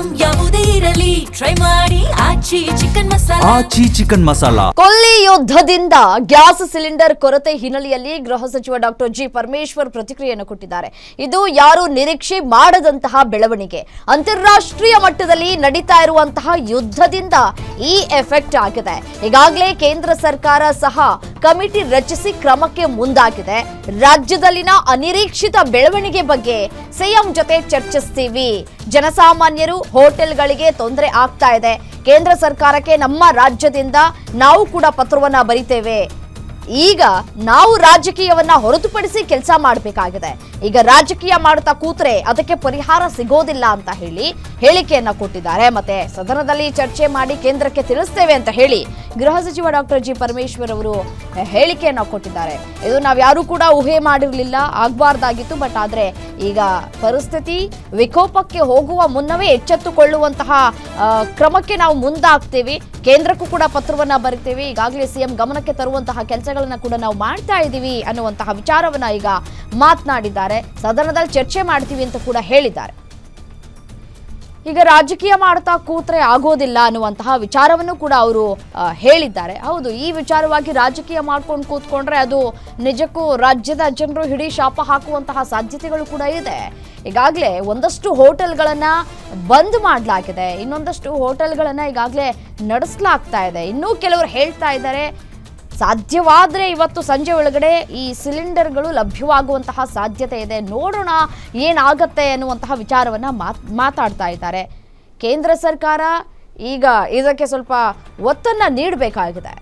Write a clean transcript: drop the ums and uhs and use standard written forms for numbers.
Item ಯಾವುದೇ ಇರಲಿ try ಮಾಡಿ ಆಚಿ ಚಿಕನ್ ಮಸಾಲಾ. ಕೊಲ್ಲಿ ಯುದ್ಧದಿಂದ ಗ್ಯಾಸ್ ಸಿಲಿಂಡರ್ ಕೊರತೆ ಹಿನ್ನೆಲೆಯಲ್ಲಿ ಗೃಹ ಸಚಿವ ಡಾಕ್ಟರ್ ಜಿ ಪರಮೇಶ್ವರ್ ಪ್ರತಿಕ್ರಿಯೆಯನ್ನು ಕೊಟ್ಟಿದ್ದಾರೆ. ಇದು ಯಾರು ನಿರೀಕ್ಷೆ ಮಾಡದಂತಹ ಬೆಳವಣಿಗೆ. ಅಂತಾರಾಷ್ಟ್ರೀಯ ಮಟ್ಟದಲ್ಲಿ ನಡೀತಾ ಇರುವಂತಹ ಯುದ್ಧದಿಂದ ಈ ಎಫೆಕ್ಟ್ ಆಗಿದೆ. ಈಗಾಗಲೇ ಕೇಂದ್ರ ಸರ್ಕಾರ ಸಹ ಕಮಿಟಿ ರಚಿಸಿ ಕ್ರಮಕ್ಕೆ ಮುಂದಾಗಿದೆ. ರಾಜ್ಯದಲ್ಲಿನ ಅನಿರೀಕ್ಷಿತ ಬೆಳವಣಿಗೆ ಬಗ್ಗೆ ಸಿಎಂ ಜೊತೆ ಚರ್ಚಿಸ್ತೀವಿ. ಜನಸಾಮಾನ್ಯರು ಹೋಟೆಲ್ಗಳಿಗೆ ತೊಂದರೆ ಆಗ್ತಾ ಇದೆ. ಕೇಂದ್ರ ಸರ್ಕಾರಕ್ಕೆ ನಮ್ಮ ರಾಜ್ಯದಿಂದ ನಾವು ಕೂಡ ಪತ್ರವನ್ನ ಬರಿತೇವೆ. ಈಗ ನಾವು ರಾಜಕೀಯವನ್ನ ಹೊರತುಪಡಿಸಿ ಕೆಲಸ ಮಾಡಬೇಕಾಗಿದೆ. ಈಗ ರಾಜಕೀಯ ಮಾಡುತ್ತಾ ಕೂತ್ರೆ ಅದಕ್ಕೆ ಪರಿಹಾರ ಸಿಗೋದಿಲ್ಲ ಅಂತ ಹೇಳಿ ಹೇಳಿಕೆಯನ್ನ ಕೊಟ್ಟಿದ್ದಾರೆ. ಮತ್ತೆ ಸದನದಲ್ಲಿ ಚರ್ಚೆ ಮಾಡಿ ಕೇಂದ್ರಕ್ಕೆ ತಿಳಿಸ್ತೇವೆ ಅಂತ ಹೇಳಿ ಗೃಹ ಸಚಿವ ಡಾಕ್ಟರ್ ಜಿ ಪರಮೇಶ್ವರ್ ಅವರು ಹೇಳಿಕೆಯನ್ನ ಕೊಟ್ಟಿದ್ದಾರೆ. ಇದು ನಾವ್ಯಾರೂ ಕೂಡ ಊಹೆ ಮಾಡಿರಲಿಲ್ಲ, ಆಗಬಾರ್ದಾಗಿತ್ತು. ಬಟ್ ಆದ್ರೆ ಈಗ ಪರಿಸ್ಥಿತಿ ವಿಕೋಪಕ್ಕೆ ಹೋಗುವ ಮುನ್ನವೇ ಎಚ್ಚೆತ್ತುಕೊಳ್ಳುವಂತಹ ಕ್ರಮಕ್ಕೆ ನಾವು ಮುಂದಾಗ್ತೀವಿ. ಕೇಂದ್ರಕ್ಕೂ ಕೂಡ ಪತ್ರವನ್ನ ಬರಿತೇವೆ. ಈಗಾಗಲೇ ಸಿಎಂ ಗಮನಕ್ಕೆ ತರುವಂತಹ ಕೆಲಸಗಳನ್ನ ಕೂಡ ನಾವು ಮಾಡ್ತಾ ಇದ್ದೀವಿ ಅನ್ನುವಂತಹ ವಿಚಾರವನ್ನ ಈಗ ಮಾತನಾಡಿದ್ದಾರೆ. ಸದನದಲ್ಲಿ ಚರ್ಚೆ ಮಾಡ್ತೀವಿ ಅಂತ ಕೂಡ ಹೇಳಿದ್ದಾರೆ. ಈಗ ರಾಜಕೀಯ ಮಾಡ್ತಾ ಕೂತ್ರೆ ಆಗೋದಿಲ್ಲ ಅನ್ನುವಂತಹ ವಿಚಾರವನ್ನು ಕೂಡ ಅವರು ಹೇಳಿದ್ದಾರೆ. ಹೌದು, ಈ ವಿಚಾರವಾಗಿ ರಾಜಕೀಯ ಮಾಡ್ಕೊಂಡು ಕೂತ್ಕೊಂಡ್ರೆ ಅದು ನಿಜಕ್ಕೂ ರಾಜ್ಯದ ಜನರು ಹಿಡಿ ಶಾಪ ಹಾಕುವಂತಹ ಸಾಧ್ಯತೆಗಳು ಕೂಡ ಇದೆ. ಈಗಾಗಲೇ ಒಂದಷ್ಟು ಹೋಟೆಲ್ಗಳನ್ನ ಬಂದ್ ಮಾಡಲಾಗಿದೆ, ಇನ್ನೊಂದಷ್ಟು ಹೋಟೆಲ್ಗಳನ್ನ ಈಗಾಗಲೇ ನಡೆಸಲಾಗ್ತಾ ಇದೆ. ಇನ್ನೂ ಕೆಲವರು ಹೇಳ್ತಾ ಇದ್ದಾರೆ ಸಾಧ್ಯವಾದರೆ ಇವತ್ತು ಸಂಜೆ ಒಳಗಡೆ ಈ ಸಿಲಿಂಡರ್ಗಳು ಲಭ್ಯವಾಗುವಂತಹ ಸಾಧ್ಯತೆ ಇದೆ, ನೋಡೋಣ ಏನಾಗತ್ತೆ ಅನ್ನುವಂತಹ ವಿಚಾರವನ್ನ ಮಾತಾಡ್ತಾ ಇದ್ದಾರೆ. ಕೇಂದ್ರ ಸರ್ಕಾರ ಈಗ ಇದಕ್ಕೆ ಸ್ವಲ್ಪ ಒತ್ತನ್ನು ನೀಡಬೇಕಾಗಿದೆ.